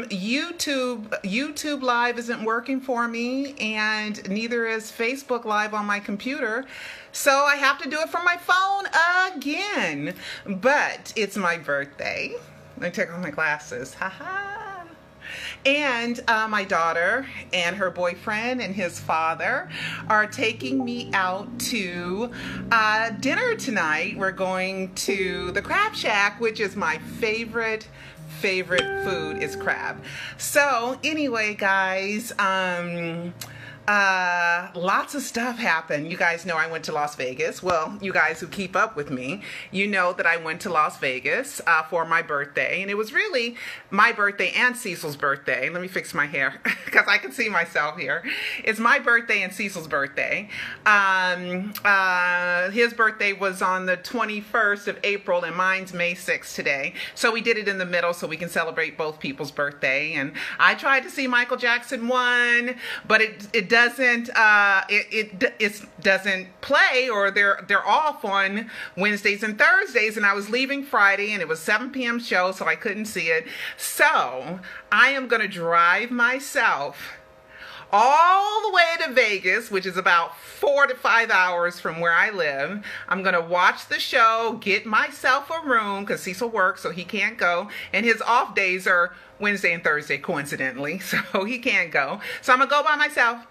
YouTube Live isn't working for me, and neither is Facebook Live on my computer. So I have to do it from my phone again. But it's my birthday. Let me take off my glasses. Ha. And my daughter and her boyfriend and his father are taking me out to dinner tonight. We're going to the Crab Shack, which is my favorite food is crab. So anyway, guys, lots of stuff happened. You guys know I went to Las Vegas. Well, you guys who keep up with me, you know that I went to Las Vegas for my birthday, and it was really my birthday and Cecil's birthday. Let me fix my hair because I can see myself here. It's my birthday and Cecil's birthday. His birthday was on the 21st of April, and mine's May 6th today. So we did it in the middle so we can celebrate both people's birthday. And I tried to see Michael Jackson 1, but it doesn't doesn't play, or they're off on Wednesdays and Thursdays, and I was leaving Friday and it was 7 p.m. show, so I couldn't see it. So I am going to drive myself all the way to Vegas, which is about 4 to 5 hours from where I live. I'm going to watch the show, get myself a room, because Cecil works, so he can't go. And his off days are Wednesday and Thursday, coincidentally, so he can't go. So I'm going to go by myself.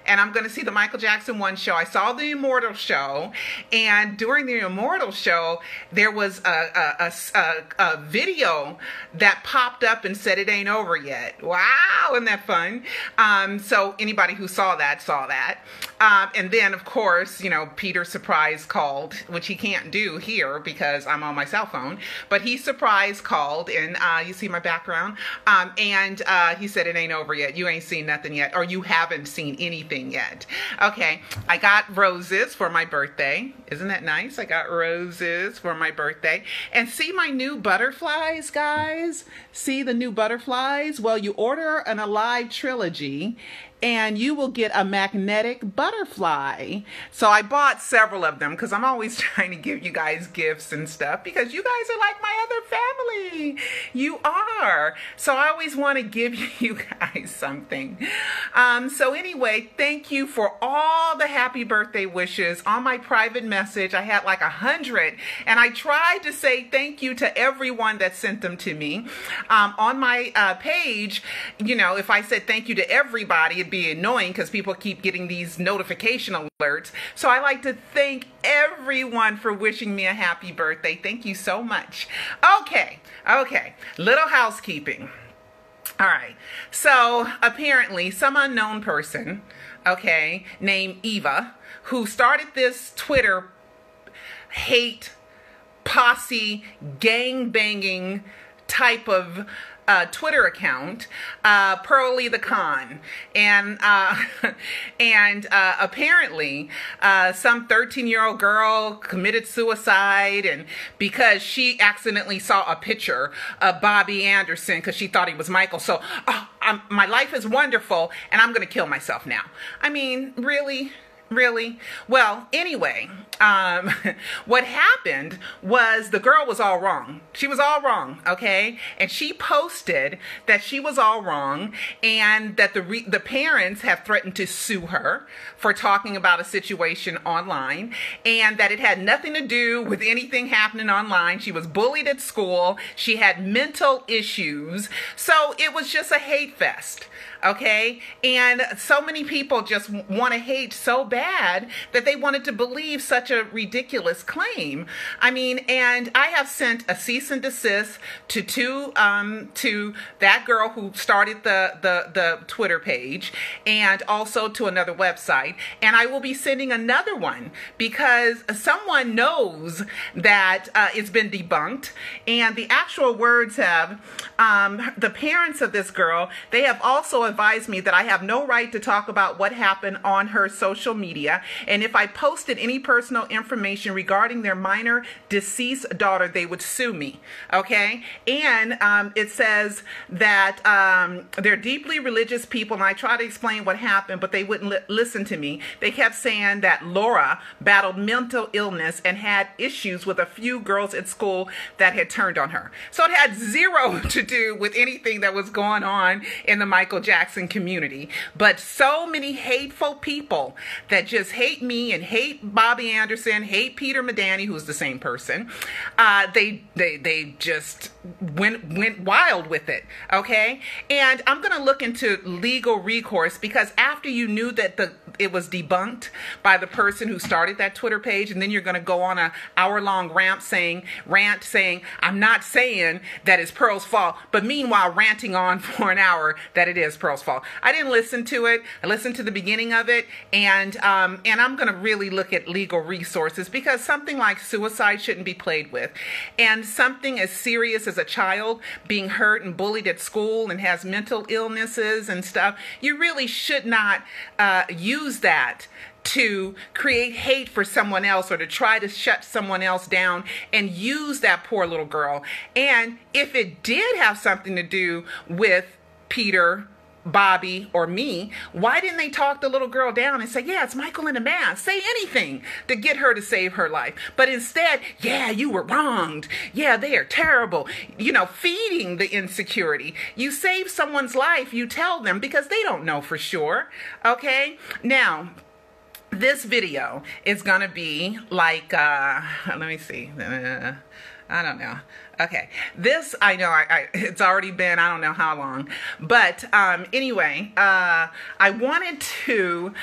And I'm going to see the Michael Jackson 1 show. I saw the Immortal show, and during the Immortal show, there was a video that popped up and said it ain't over yet. Wow, isn't that fun? So anybody who saw that, saw that. And then, of course, you know, Peter surprise called, which he can't do here because I'm on my cell phone, but he surprise called, and you see my background, and he said it ain't over yet. You ain't seen nothing yet, or you haven't seen anything yet. Okay, I got roses for my birthday. Isn't that nice? I got roses for my birthday. And see my new butterflies, guys? See the new butterflies? Well, you order an Alive trilogy and you will get a magnetic butterfly. So I bought several of them because I'm always trying to give you guys gifts and stuff, because you guys are like my other family. You are. So I always want to give you guys something. So anyway, thank you for all the happy birthday wishes. On my private message, I had like 100, and I tried to say thank you to everyone that sent them to me. On my page, you know, if I said thank you to everybody, it'd be annoying because people keep getting these notification alerts. So I like to thank everyone for wishing me a happy birthday. Thank you so much. Okay, little housekeeping. All right, so apparently some unknown person, okay, named Eva, who started this Twitter hate posse gang banging type of Twitter account, Pearly the Con, and apparently some 13-year-old girl committed suicide, and because she accidentally saw a picture of Bobby Anderson because she thought he was Michael. So my life is wonderful, and I'm gonna kill myself now. I mean, really? Well, anyway, what happened was the girl was all wrong. She was all wrong, okay? And she posted that she was all wrong, and that the parents have threatened to sue her for talking about a situation online, and that it had nothing to do with anything happening online. She was bullied at school. She had mental issues. So it was just a hate fest. Okay, and so many people just want to hate so bad that they wanted to believe such a ridiculous claim. I mean, and I have sent a cease and desist to that girl who started the Twitter page, and also to another website, and I will be sending another one because someone knows that it's been debunked, and the actual words have the parents of this girl, they have also advised me that I have no right to talk about what happened on her social media, and if I posted any personal information regarding their minor deceased daughter, they would sue me. Okay? And it says that they're deeply religious people, and I try to explain what happened, but they wouldn't listen to me. They kept saying that Laura battled mental illness and had issues with a few girls at school that had turned on her. So it had zero to do with anything that was going on in the Michael Jackson community. But so many hateful people that just hate me and hate Bobby Anderson, hate Peter Medani, who's the same person, they just went wild with it, okay? And I'm going to look into legal recourse, because after you knew that it was debunked by the person who started that Twitter page, and then you're going to go on an hour-long rant saying, I'm not saying that it's Pearl's fault, but meanwhile ranting on for an hour that it is Pearl's fault. I didn't listen to it. I listened to the beginning of it, and I'm going to really look at legal resources, because something like suicide shouldn't be played with, and something as serious as a child being hurt and bullied at school and has mental illnesses and stuff, you really should not use that to create hate for someone else or to try to shut someone else down and use that poor little girl. And if it did have something to do with Peter, Bobby, or me, why didn't they talk the little girl down and say, yeah, it's Michael in a mask? Say anything to get her to save her life. But instead, yeah, you were wronged. Yeah, they are terrible. Feeding the insecurity. You save someone's life, you tell them, because they don't know for sure. Okay? Now, this video is going to be like, let me see. I don't know. Okay, this, I know, it's already been, I don't know how long, but anyway, I wanted to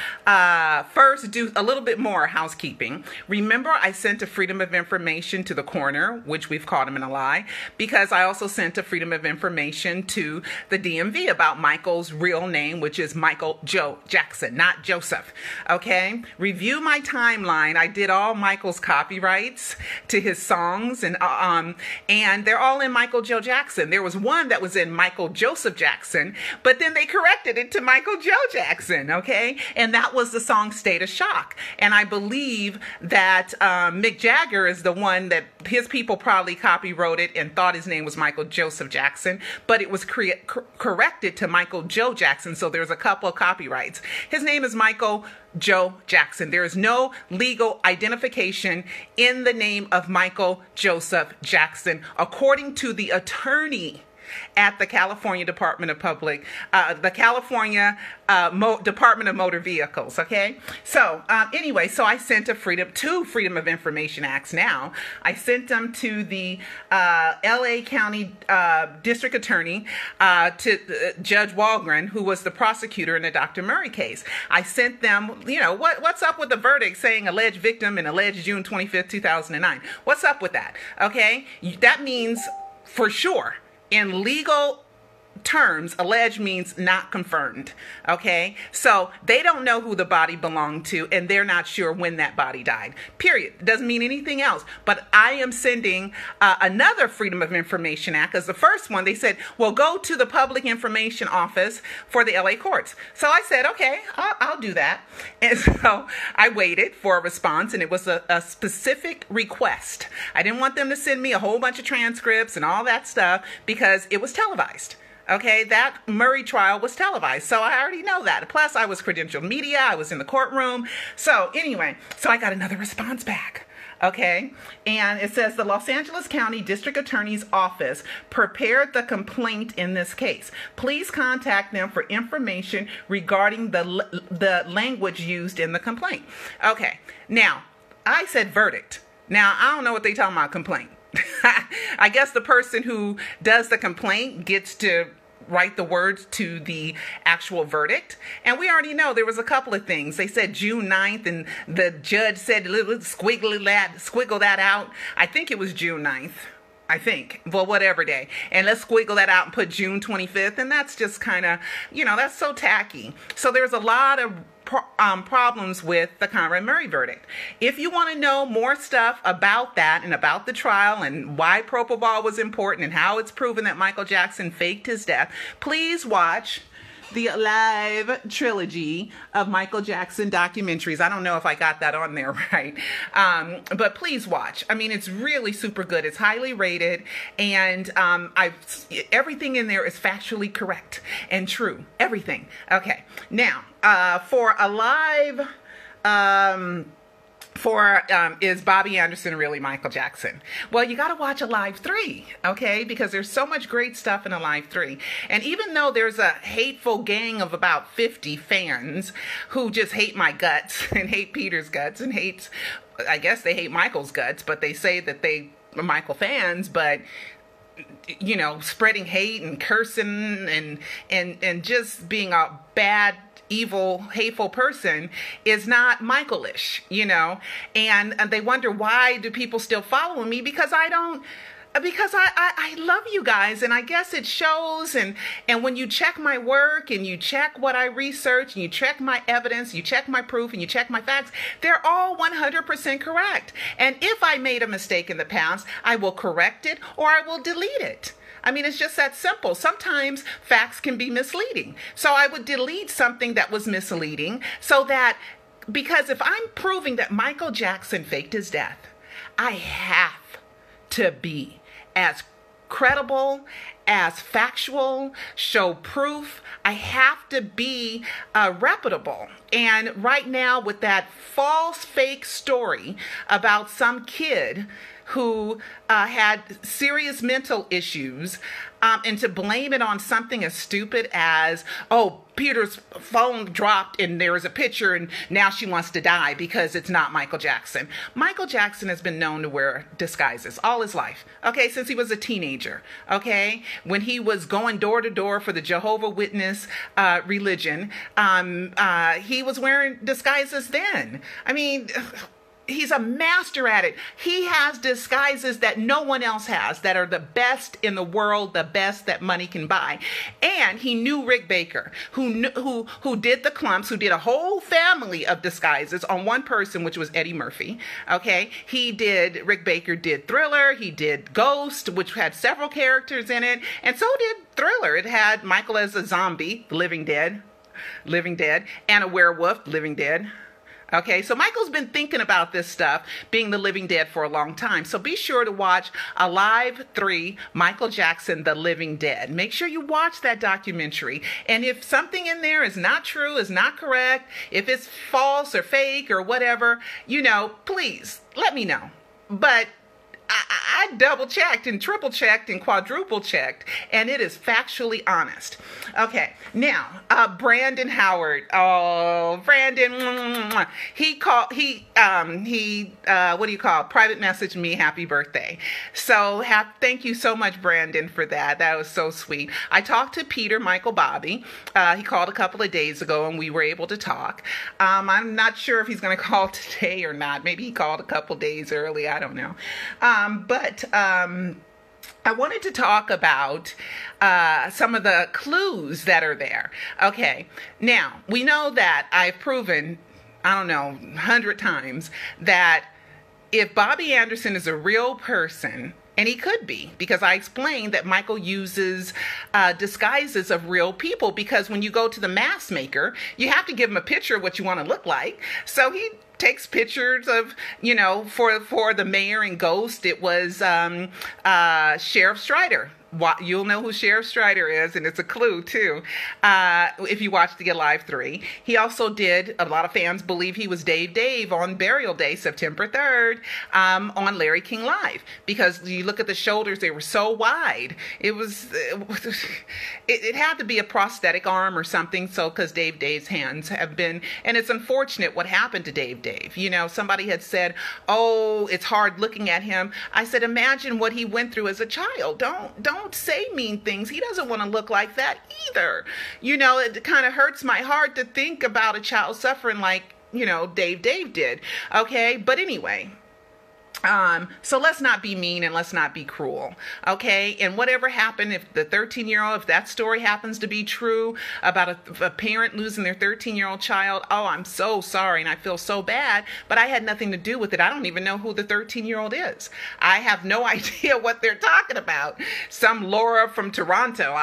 first do a little bit more housekeeping. Remember, I sent a Freedom of Information to the coroner, which we've caught him in a lie, because I also sent a Freedom of Information to the DMV about Michael's real name, which is Michael Joe Jackson, not Joseph. Okay, review my timeline. I did all Michael's copyrights to his songs, and they're all in Michael Joe Jackson. There was one that was in Michael Joseph Jackson, but then they corrected it to Michael Joe Jackson, okay? And that was the song State of Shock. And I believe that Mick Jagger is the one that his people probably copywrote and thought his name was Michael Joseph Jackson, but it was corrected to Michael Joe Jackson, so there's a couple of copyrights. His name is Michael Joe Jackson. There is no legal identification in the name of Michael Joseph Jackson, according to the attorney at the California Department of the California Department of Motor Vehicles, okay? So anyway, so I sent two Freedom of Information Acts now. I sent them to the LA County District Attorney, to Judge Walgren, who was the prosecutor in the Dr. Murray case. I sent them, what's up with the verdict saying alleged victim and alleged June 25th, 2009? What's up with that, okay? That means for sure, in legal terms, alleged means not confirmed, okay? So they don't know who the body belonged to, and they're not sure when that body died, period. It doesn't mean anything else. But I am sending another Freedom of Information Act, because the first one, they said, well, go to the Public Information Office for the LA courts. So I said, okay, I'll do that. And so I waited for a response, and it was a specific request. I didn't want them to send me a whole bunch of transcripts and all that stuff, because it was televised. Okay, that Murray trial was televised, so I already know that. Plus, I was credentialed media. I was in the courtroom. So anyway, so I got another response back. Okay, and it says the Los Angeles County District Attorney's Office prepared the complaint in this case. Please contact them for information regarding the language used in the complaint. Okay, now, I said verdict. Now, I don't know what they talking about complaint. I guess the person who does the complaint gets to write the words to the actual verdict. And we already know there was a couple of things. They said June 9th, and the judge said, squiggle that out. I think it was June 9th. I think, well, whatever day. And let's squiggle that out and put June 25th. And that's just kind of, that's so tacky. So there's a lot of problems with the Conrad Murray verdict. If you want to know more stuff about that and about the trial and why propofol was important and how it's proven that Michael Jackson faked his death, please watch the Alive trilogy of Michael Jackson documentaries. I don't know if I got that on there right. But please watch. I mean, it's really super good. It's highly rated, and everything in there is factually correct and true. Everything. Okay. Now, for Alive, is Bobby Anderson really Michael Jackson? Well, you got to watch Alive 3, okay? Because there's so much great stuff in Alive 3. And even though there's a hateful gang of about 50 fans who just hate my guts and hate Peter's guts and I guess they hate Michael's guts, but they say that they are Michael fans, but you know, spreading hate and cursing and just being a bad, evil, hateful person is not Michael-ish, you know, and they wonder, why do people still follow me? Because I love you guys, and I guess it shows, and when you check my work, and you check what I research, and you check my evidence, you check my proof, and you check my facts, they're all 100% correct. And if I made a mistake in the past, I will correct it, or I will delete it. I mean, it's just that simple. Sometimes facts can be misleading. So I would delete something that was misleading because if I'm proving that Michael Jackson faked his death, I have to be as credible, as factual, show proof. I have to be reputable. And right now, with that false fake story about some kid who had serious mental issues, and to blame it on something as stupid as, oh, Peter's phone dropped and there was a picture and now she wants to die because it's not Michael Jackson. Michael Jackson has been known to wear disguises all his life, okay, since he was a teenager, okay? When he was going door to door for the Jehovah's Witness religion, he was wearing disguises then. I mean, he's a master at it. He has disguises that no one else has, that are the best in the world, the best that money can buy. And he knew Rick Baker, who did the Klumps, who did a whole family of disguises on one person, which was Eddie Murphy. Okay, Rick Baker did Thriller, he did Ghost, which had several characters in it, and so did Thriller. It had Michael as a zombie, Living Dead, and a werewolf, Living Dead. Okay, so Michael's been thinking about this stuff, being the living dead, for a long time. So be sure to watch Alive 3, Michael Jackson, The Living Dead. Make sure you watch that documentary. And if something in there is not true, is not correct, if it's false or fake or whatever, you know, please let me know. But I double checked and triple checked and quadruple checked, and it is factually honest. Okay, now Brandon Howard. Oh, Brandon, what do you call? Private message me, happy birthday. So thank you so much, Brandon, for that. That was so sweet. I talked to Peter Michael Bobby. He called a couple of days ago, and we were able to talk. I'm not sure if he's going to call today or not. Maybe he called a couple days early. I don't know. But I wanted to talk about some of the clues that are there. Okay, now we know that I've proven, I don't know, 100 times, that if Bobby Anderson is a real person, and he could be, because I explained that Michael uses disguises of real people, because when you go to the mask maker, you have to give him a picture of what you want to look like. So he takes pictures of, you know, for the mayor in Ghost, it was Sheriff Strider. You'll know who Sheriff Strider is, and it's a clue too, if you watch the Alive 3. He also did, a lot of fans believe he was Dave on Burial Day, September 3rd, on Larry King Live, because you look at the shoulders, they were so wide. It had to be a prosthetic arm or something, so, because Dave's hands have been, and it's unfortunate what happened to Dave. You know, somebody had said, oh, it's hard looking at him. I said, imagine what he went through as a child. Don't say mean things. He doesn't want to look like that either. You know, it kind of hurts my heart to think about a child suffering like, you know, Dave did. Okay, but anyway. So let's not be mean and let's not be cruel, okay? And whatever happened, if the 13-year-old, if that story happens to be true about a parent losing their 13-year-old child, oh, I'm so sorry and I feel so bad, but I had nothing to do with it. I don't even know who the 13-year-old is. I have no idea what they're talking about. Some Laura from Toronto.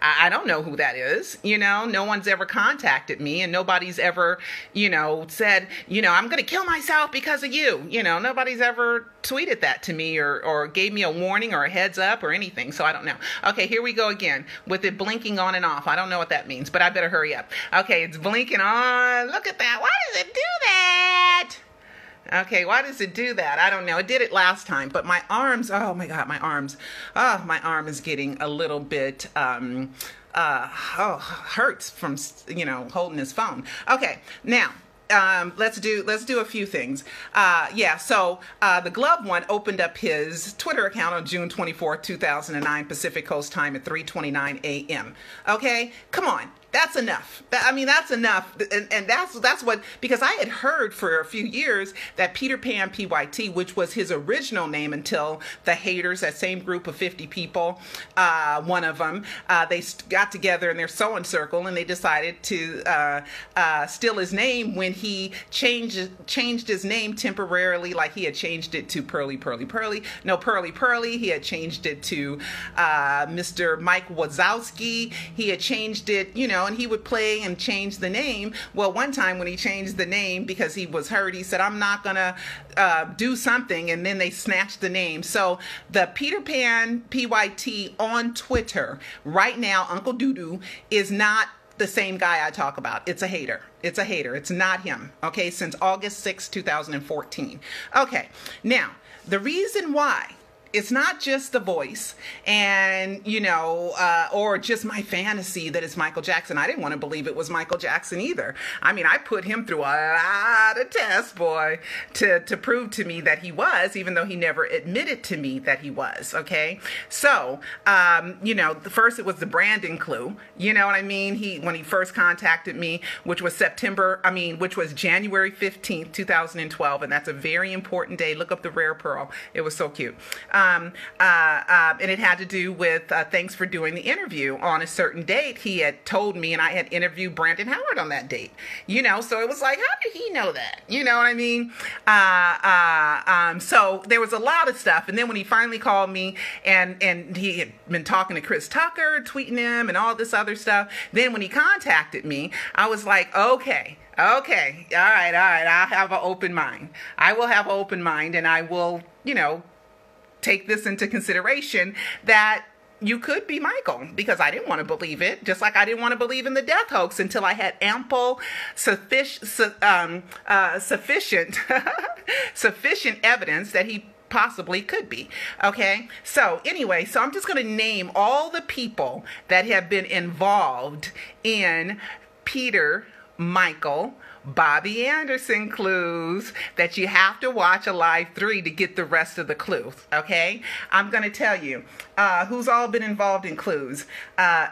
I don't know who that is. No one's ever contacted me, and nobody's ever, said, I'm going to kill myself because of you. Nobody's ever tweeted that to me or gave me a warning or a heads up or anything. So I don't know. Okay, here we go again with it blinking on and off. I don't know what that means, but I better hurry up. Okay, it's blinking on. Look at that. Why does it do that? Okay, why does it do that? I don't know. It did it last time, but my arms, oh my God, my arms. Oh, my arm is getting a little bit, hurts from, holding this phone. Okay, now, let's do a few things. So the glove one opened up his Twitter account on June 24th, 2009, Pacific Coast time at 3:29 a.m. Okay, come on. That's enough. That's enough. And that's what, because I had heard for a few years that Peter Pan PYT, which was his original name until the haters, that same group of 50 people, one of them, they got together in their sewing circle and they decided to steal his name when he changed his name temporarily, like he had changed it to Pearly Pearly. No, Pearly Pearly. He had changed it to Mr. Mike Wazowski. He had changed it, and he would play and change the name. Well, one time when he changed the name because he was hurt, he said, I'm not going to do something, and then they snatched the name. So the Peter Pan PYT on Twitter right now, Uncle Doodoo, is not the same guy I talk about. It's a hater. It's a hater. It's not him. Okay, since August 6, 2014. Okay, now, the reason why, it's not just the voice and, or just my fantasy that it's Michael Jackson. I didn't want to believe it was Michael Jackson either. I put him through a lot of tests, boy, to prove to me that he was, even though he never admitted to me that he was, okay? So, first it was the Brandon clue, you know what I mean? When he first contacted me, which was January 15th, 2012, and that's a very important day. Look up the Rare Pearl. It was so cute. And it had to do with thanks for doing the interview on a certain date. He had told me, and I had interviewed Brandon Howard on that date. So it was like, how did he know that? You know what I mean? So there was a lot of stuff. And then when he finally called me, and he had been talking to Chris Tucker, tweeting him, and all this other stuff. Then when he contacted me, I was like, okay, all right. I'll have an open mind. I will have an open mind, and I will, take this into consideration that you could be Michael, because I didn't want to believe it, just like I didn't want to believe in the death hoax until I had ample, sufficient evidence that he possibly could be. Okay. So anyway, I'm just going to name all the people that have been involved in Peter, Michael, Bobby Anderson clues that you have to watch Alive 3 to get the rest of the clues, okay? I'm going to tell you who's all been involved in clues.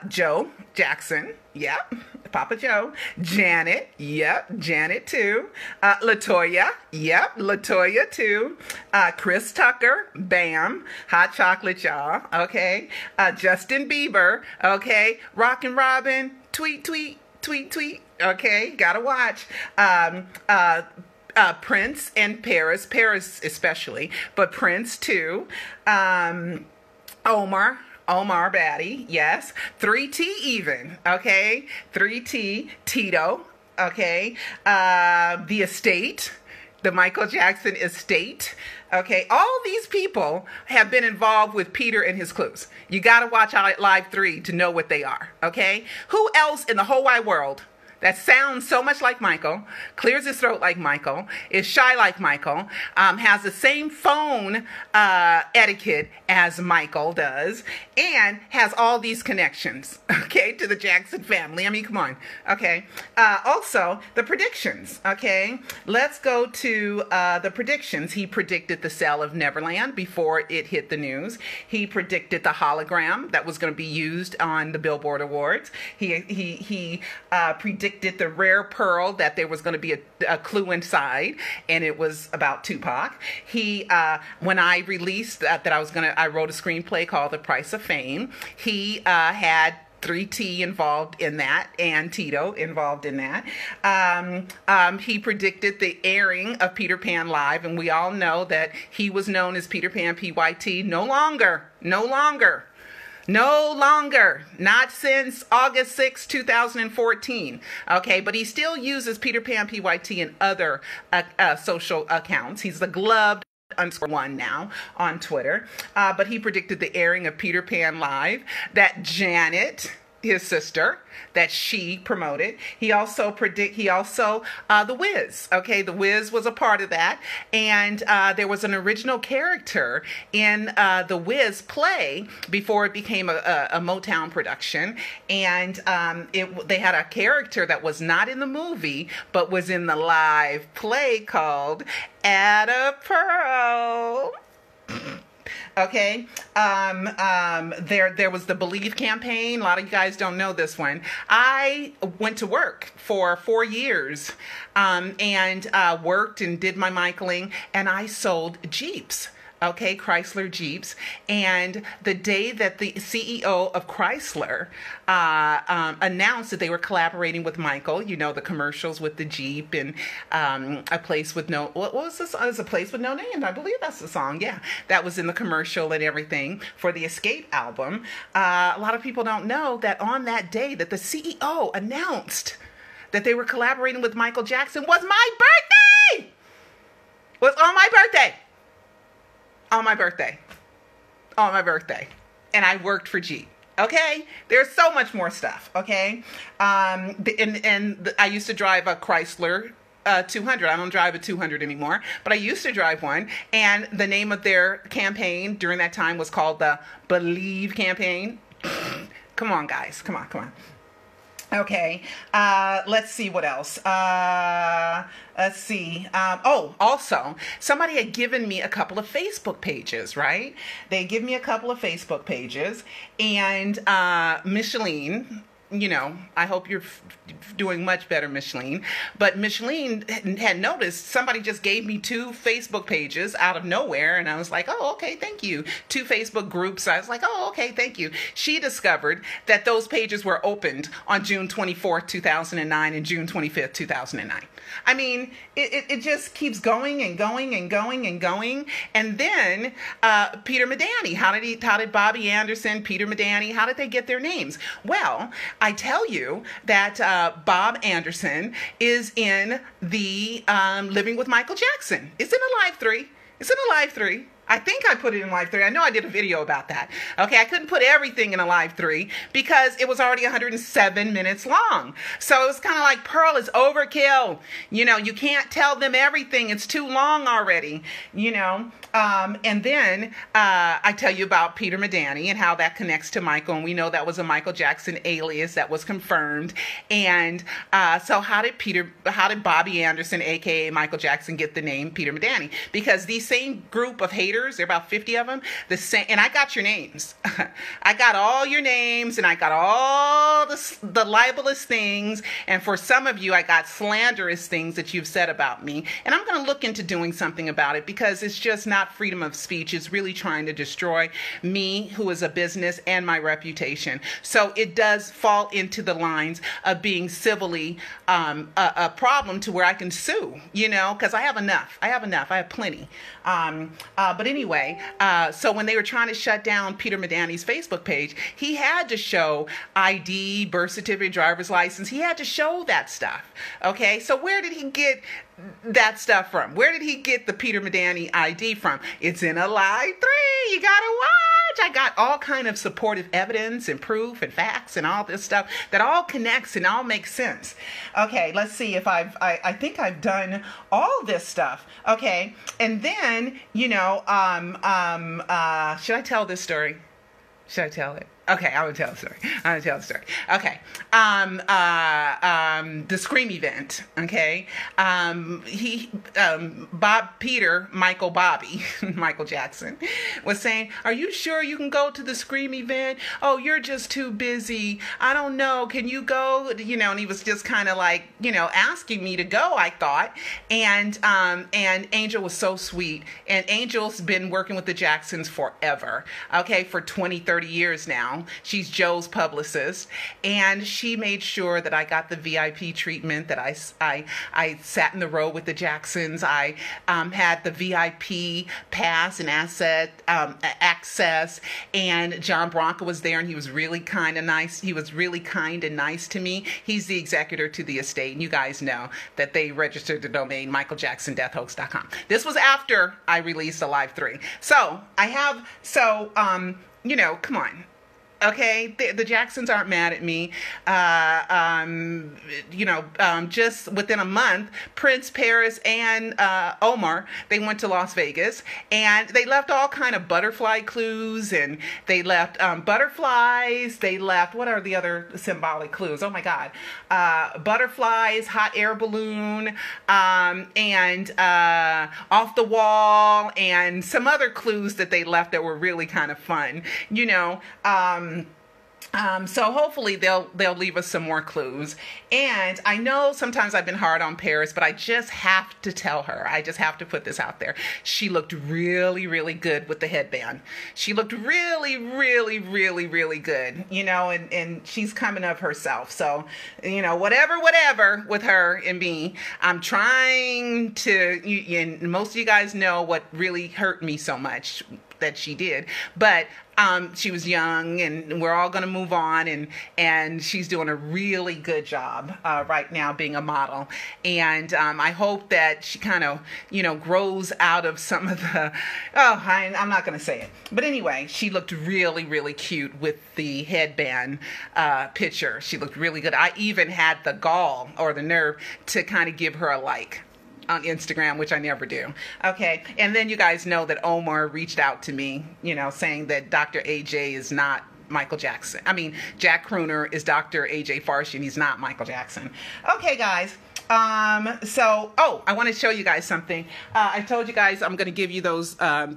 Joe Jackson, yep, Papa Joe. Janet, yep, Janet too. Latoya, yep, Latoya too. Chris Tucker, bam, Hot Chocolate y'all, okay? Justin Bieber, okay? Rockin' Robin, tweet. Okay, gotta watch. Prince and Paris especially, but Prince too. Omar Batty, yes. 3T even, okay? 3T, Tito, okay? The Estate, the Michael Jackson Estate. Okay, all these people have been involved with Peter and his clues. You got to watch Live 3 to know what they are, okay? Who else in the whole wide world that sounds so much like Michael, clears his throat like Michael, is shy like Michael, has the same phone etiquette as Michael does, and has all these connections, okay, to the Jackson family. Come on, okay. Also, the predictions, okay. Let's go to the predictions. He predicted the sale of Neverland before it hit the news. He predicted the hologram that was going to be used on the Billboard Awards. He predicted the Rare Pearl, that there was going to be a clue inside, and it was about Tupac. He, when I released that I wrote a screenplay called The Price of Fame. He had 3T involved in that, and Tito involved in that. He predicted the airing of Peter Pan Live, and we all know that he was known as Peter Pan PYT. No longer. No longer, not since August 6, 2014. Okay, but he still uses Peter Pan PYT in other social accounts. He's the gloved _1 now on Twitter. But he predicted the airing of Peter Pan Live, that Janet, his sister, that she promoted. He also The Wiz. Okay, The Wiz was a part of that, and there was an original character in The Wiz play before it became a Motown production, and they had a character that was not in the movie but was in the live play called Ada Pearl. Okay, there was the Believe campaign. A lot of you guys don't know this one. I went to work for 4 years and worked and did my Michaeling, and I sold Jeeps. Okay, Chrysler Jeeps. And the day that the CEO of Chrysler announced that they were collaborating with Michael, you know, the commercials with the Jeep and A Place With No, what was this? It was A Place With No Name. I believe that's the song. Yeah, that was in the commercial and everything for the Escape album. A lot of people don't know that on that day that the CEO announced that they were collaborating with Michael Jackson was my birthday! Was on my birthday! On my birthday. And I worked for Jeep. Okay? There's so much more stuff. Okay? And I used to drive a Chrysler 200. I don't drive a 200 anymore, but I used to drive one. And the name of their campaign during that time was called the Believe campaign. Come on, guys. Come on. Okay, let's see what else. Let's see. Also, somebody had given me a couple of Facebook pages, right? They give me a couple of Facebook pages, and Micheline, you know, I hope you're doing much better, Micheline. But Micheline had noticed somebody just gave me 2 Facebook pages out of nowhere. And I was like, oh, okay, thank you. 2 Facebook groups. I was like, oh, okay, thank you. She discovered that those pages were opened on June 24th, 2009 and June 25th, 2009. I mean, it just keeps going and going and going and going. And then Peter Medani. How did Bobby Anderson, Peter Medani, how did they get their names? Well, I tell you that Bob Anderson is in the Living with Michael Jackson. It's in a Live 3. I think I put it in Live 3. I know I did a video about that. Okay, I couldn't put everything in a Live 3 because it was already 107 minutes long. So it was kind of like, Pearl is overkill. You know, you can't tell them everything. It's too long already, you know. And then I tell you about Peter Medani and how that connects to Michael. And we know that was a Michael Jackson alias that was confirmed. And so how did Bobby Anderson, a.k.a. Michael Jackson, get the name Peter Medani? Because these same group of haters, there are about 50 of them, and I got your names. I got all your names, and I got all the libelous things. And for some of you, I got slanderous things that you've said about me. And I'm going to look into doing something about it because it's just not freedom of speech. It's really trying to destroy me, who is a business, and my reputation. So it does fall into the lines of being civilly a problem to where I can sue, you know, because I have enough. I have plenty. But anyway, so when they were trying to shut down Peter Medani's Facebook page, he had to show ID, birth certificate, driver's license. He had to show that stuff. Okay, so where did he get that stuff from? Where did he get the Peter Medani ID from? It's in a Live 3. You gotta watch. I got all kind of supportive evidence and proof and facts and all this stuff that all connects and all makes sense. Okay, let's see if I think I've done all this stuff. Okay, and then, you know, should I tell this story? Should I tell it? Okay, I'm gonna tell the story. Okay, the Scream event. Okay, Michael Jackson was saying, "Are you sure you can go to the Scream event? Oh, you're just too busy. I don't know. Can you go? You know?" And he was just kind of like, you know, asking me to go. I thought, and Angel was so sweet, and Angel's been working with the Jacksons forever. Okay, for 20, 30 years now. well. She's Joe's publicist, and she made sure that I got the VIP treatment, that I sat in the row with the Jacksons. I had the VIP pass and access, and John Branca was there, and he was really kind and nice. He was really kind and nice to me. He's the executor to the estate, and you guys know that they registered the domain michaeljacksondeathhoax.com. This was after I released Alive 3. So come on. Okay, the Jacksons aren't mad at me. Just within a month, Prince, Paris, and Omar, they went to Las Vegas, and they left all kind of butterfly clues, and they left butterflies. They left, what are the other symbolic clues? Oh my God. Butterflies, hot air balloon, and off the wall, and some other clues that they left that were really kind of fun, so hopefully they'll leave us some more clues. And I know sometimes I've been hard on Paris, but I just have to tell her. I just have to put this out there. She looked really, really good with the headband. She looked really, really, really, really good, and she's coming of herself. So, whatever with her and me, I'm trying to, and most of you guys know what really hurt me so much that she did, but she was young, and we're all going to move on, and she's doing a really good job right now being a model, and I hope that she kind of grows out of some of the I'm not going to say it, but anyway, she looked really, really cute with the headband picture. She looked really good. I even had the gall or the nerve to kind of give her a like on Instagram, which I never do. Okay. And then you guys know that Omar reached out to me, saying that Dr. AJ is not Michael Jackson. I mean, Jack Crooner is Dr. AJ Farshi, and he's not Michael Jackson. Okay, guys. I want to show you guys something. I told you guys I'm going to give you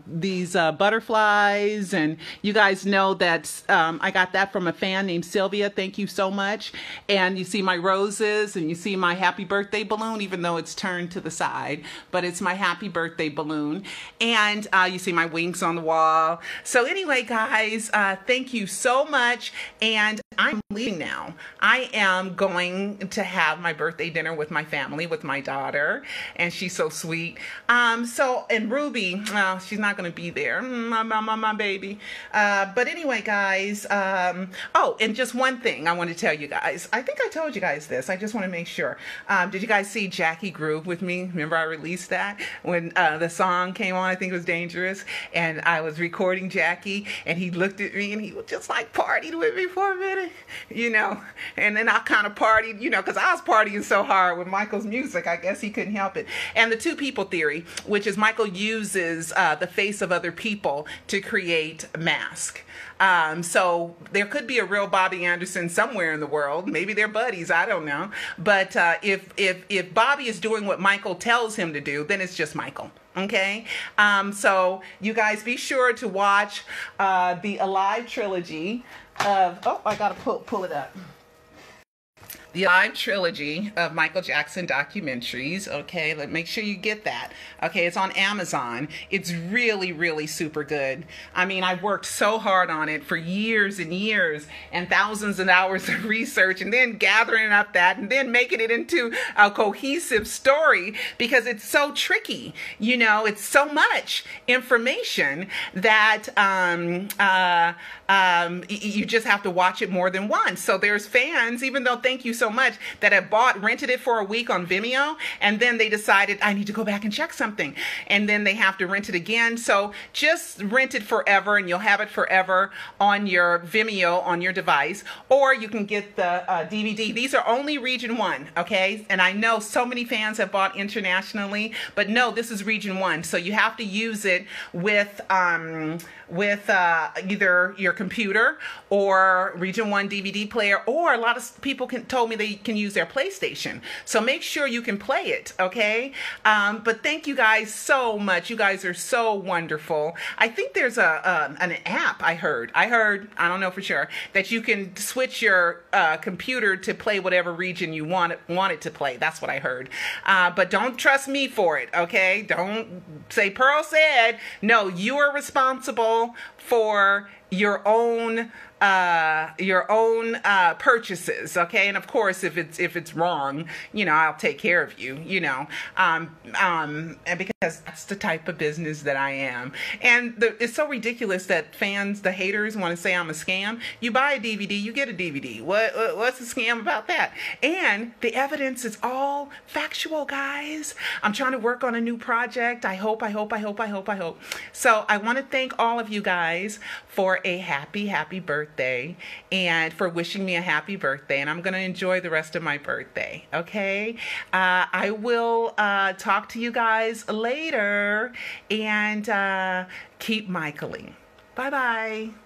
these butterflies, and you guys know that I got that from a fan named Sylvia. Thank you so much. And you see my roses, and you see my happy birthday balloon, even though it's turned to the side, but it's my happy birthday balloon. And you see my wings on the wall. So anyway, guys, thank you so much. And I'm leaving now. I am going to have my birthday dinner with my family, with my daughter, and she's so sweet. And Ruby, she's not going to be there, my baby. But anyway, guys, and just one thing I want to tell you guys. I think I told you guys this. I just want to make sure. Did you guys see Jackie Groove with me? Remember I released that when the song came on? I think it was Dangerous, and I was recording Jackie, and he looked at me, and he was just like partied with me for a minute. And then I kind of partied, because I was partying so hard with Michael's music. I guess he couldn't help it. And the two people theory, which is Michael uses the face of other people to create a mask. So there could be a real Bobby Anderson somewhere in the world. Maybe they're buddies. I don't know. But if Bobby is doing what Michael tells him to do, then it's just Michael. Okay. So you guys be sure to watch the Alive trilogy of, I got to pull it up. The Alive trilogy of Michael Jackson documentaries. Okay, make sure you get that. Okay, it's on Amazon. It's really, really super good. I mean, I've worked so hard on it for years and years, and thousands of hours of research, and then gathering up that, and then making it into a cohesive story, because it's so tricky. It's so much information that you just have to watch it more than once. So there's fans, even though, thank you so much, that have rented it for a week on Vimeo, and then they decided, I need to go back and check something, and then they have to rent it again. So just rent it forever, and you'll have it forever on your Vimeo on your device, or you can get the DVD. These are only region 1, okay? And I know so many fans have bought internationally, but no, this is region 1. So you have to use it with either your computer or region 1 DVD player, or a lot of people told me they can use their PlayStation. So make sure you can play it, okay? But thank you guys so much. You guys are so wonderful. I think there's an app I heard, I don't know for sure, that you can switch your computer to play whatever region you want it to play. That's what I heard. But don't trust me for it, okay? Don't say Pearl said. No, you are responsible for your own purchases, okay? And of course, if it's wrong, I'll take care of you, and because that's the type of business that I am. And it's so ridiculous that the haters want to say I'm a scam. You buy a DVD, you get a DVD. What's the scam about that? And the evidence is all factual, guys. I'm trying to work on a new project. I hope. So I want to thank all of you guys for a happy birthday and for wishing me a happy birthday. And I'm going to enjoy the rest of my birthday. Okay. I will talk to you guys later, and keep Michaeling. Bye-bye.